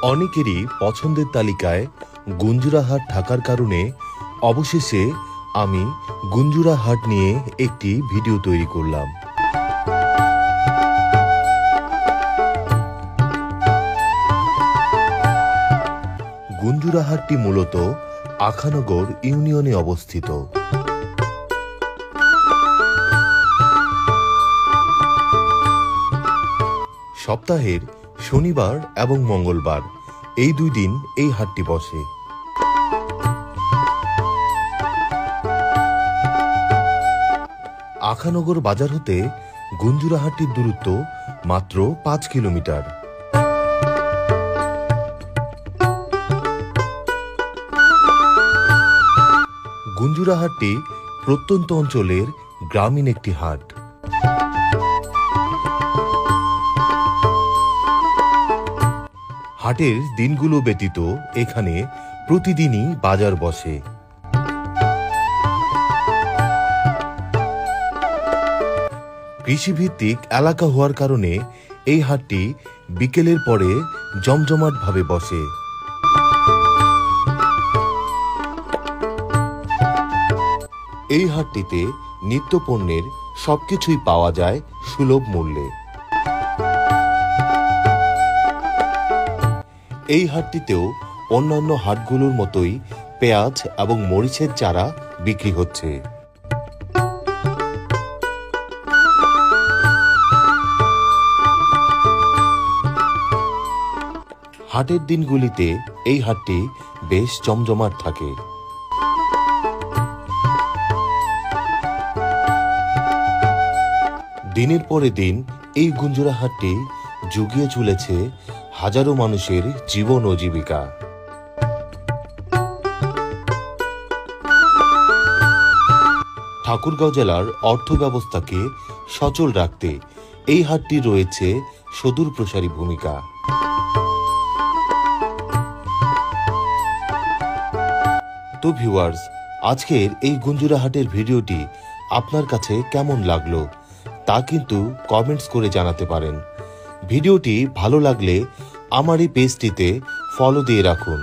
অনেকেরই পছন্দের তালিকায় গুঞ্জুরা হাট থাকার কারণে অবশেষে আমি গুঞ্জুরা হাট নিয়ে একটি ভিডিও তৈরি করলাম। গুঞ্জুরা হাটটি মূলত আখানগর ইউনিয়নে অবস্থিত। সপ্তাহের শনিবার এবং মঙ্গলবার এই দুই দিন এই হাটটি বসে। আখানগর বাজার হতে গুঞ্জুরা হাটটির দূরত্ব মাত্র 5 কিলোমিটার। গুঞ্জুরা হাটটি প্রত্যন্ত অঞ্চলের গ্রামীণ একটি হাট। হাটের দিনগুলো ব্যতীত এখানে প্রতিদিনই বাজার বসে। কৃষিভিত্তিক এলাকা হওয়ার কারণে এই হাটটি বিকেলের পরে জমজমাটভাবে বসে। এই হাটটিতে নিত্যপণ্যের সবকিছুই পাওয়া যায় সুলভ মূল্যে। এই হাটটিতেও অন্যান্য হাটগুলোর মতোই পেঁয়াজ এবং মরিচের চারা বিক্রি হচ্ছে। হাটের দিনগুলিতে এই হাটটি বেশ জমজমাট থাকে। দিনের পরে দিন এই গুঞ্জুরা হাটটি জুগিয়ে চলেছে হাজারো মানুষের জীবন ও জীবিকা। ঠাকুরগাঁও জেলার অর্থ ব্যবস্থাকে সচল রাখতে এই হাটটি রয়েছে সুদূরপ্রসারী ভূমিকা। তো ভিউয়ার্স, আজকের এই গুঞ্জুরা হাটের ভিডিওটি আপনার কাছে কেমন লাগলো তা কিন্তু কমেন্টস করে জানাতে পারেন। ভিডিওটি ভালো লাগলে আমার এই পেজটিতে ফলো দিয়ে রাখুন।